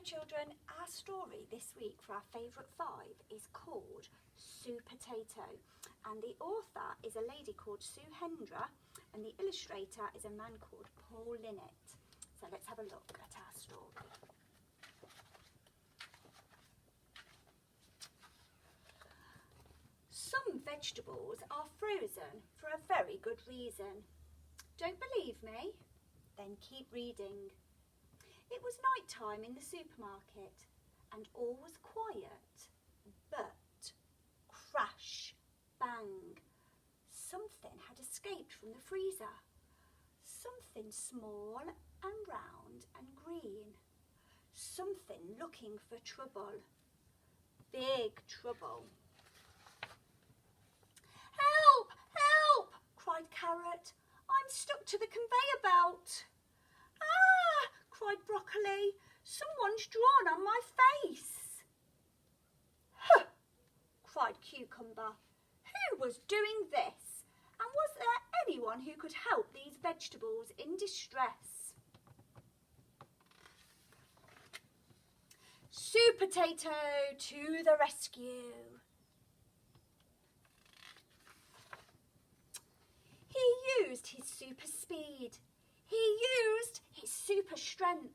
children, our story this week for our favourite 5 is called Supertato, and the author is a lady called Sue Hendra and the illustrator is a man called Paul Linnett. So let's have a look at our story. Some vegetables are frozen for a very good reason. Don't believe me? Then keep reading. It was night time in the supermarket and all was quiet, but crash, bang, something had escaped from the freezer. Something small and round and green. Something looking for trouble. Big trouble. Help! Help! Cried Carrot. I'm stuck to the conveyor belt. Ah! Cried Broccoli. Someone's drawn on my face. Huh! Cried Cucumber. Who was doing this? And was there anyone who could help these vegetables in distress? Supertato to the rescue. He used his super speed. He used his super strength.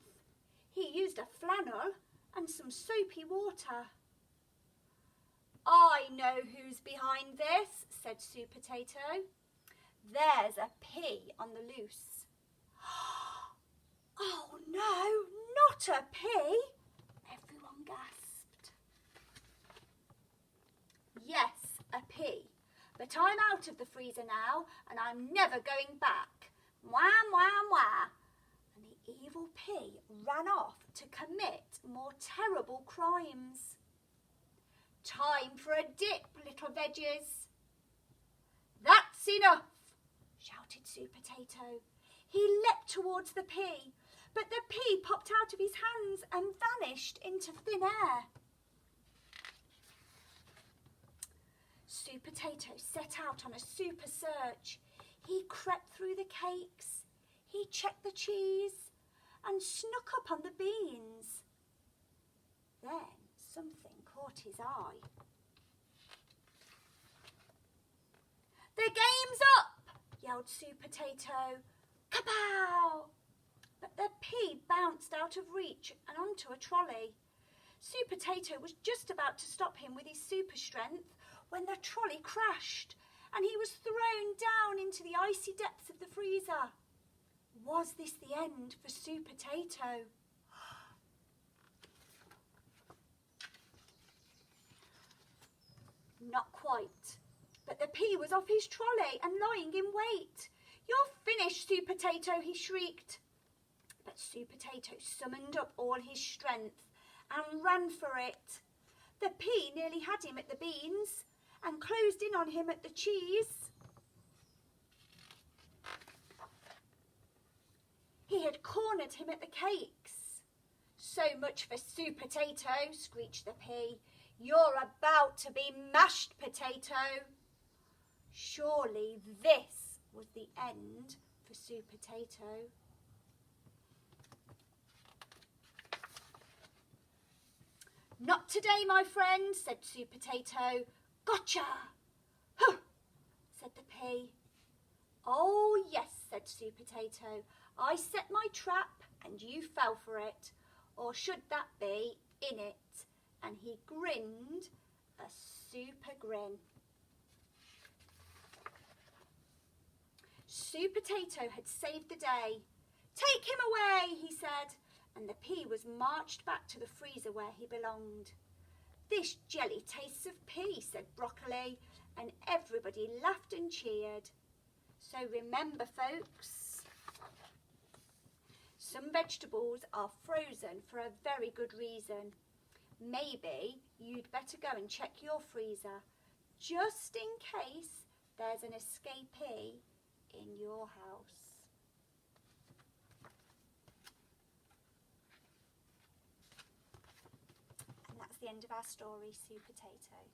He used a flannel and some soapy water. I know who's behind this, said Supertato. There's a pea on the loose. Oh no, not a pea, everyone gasped. Yes, a pea. But I'm out of the freezer now and I'm never going back. Wham, wham, wham. And the evil pea ran off to commit more terrible crimes. Time for a dip, little veggies. That's enough, shouted Supertato. He leapt towards the pea, but the pea popped out of his hands and vanished into thin air. Supertato set out on a super search. He crept through the cakes, he checked the cheese and snuck up on the beans. Then something caught his eye. The game's up, yelled Supertato. Kapow! But the pea bounced out of reach and onto a trolley. Supertato was just about to stop him with his super strength when the trolley crashed and he was thrown down into the icy depths of the freezer. Was this the end for Supertato? Not quite, but the pea was off his trolley and lying in wait. You're finished, Supertato, he shrieked. But Supertato summoned up all his strength and ran for it. The pea nearly had him at the beans and closed in on him at the cheese. He had cornered him at the cakes. So much for Supertato, screeched the pea. You're about to be mashed potato. Surely this was the end for Supertato. Not today, my friend, said Supertato. Gotcha! Huh, said the pea. Oh, yes, said Supertato. I set my trap and you fell for it. Or should that be in it? And he grinned a super grin. Supertato had saved the day. Take him away, he said, and the pea was marched back to the freezer where he belonged. This jelly tastes of pea, said Broccoli, and everybody laughed and cheered. So remember, folks, some vegetables are frozen for a very good reason. Maybe you'd better go and check your freezer, just in case there's an escapee in your house. And that's the end of our story, Supertato.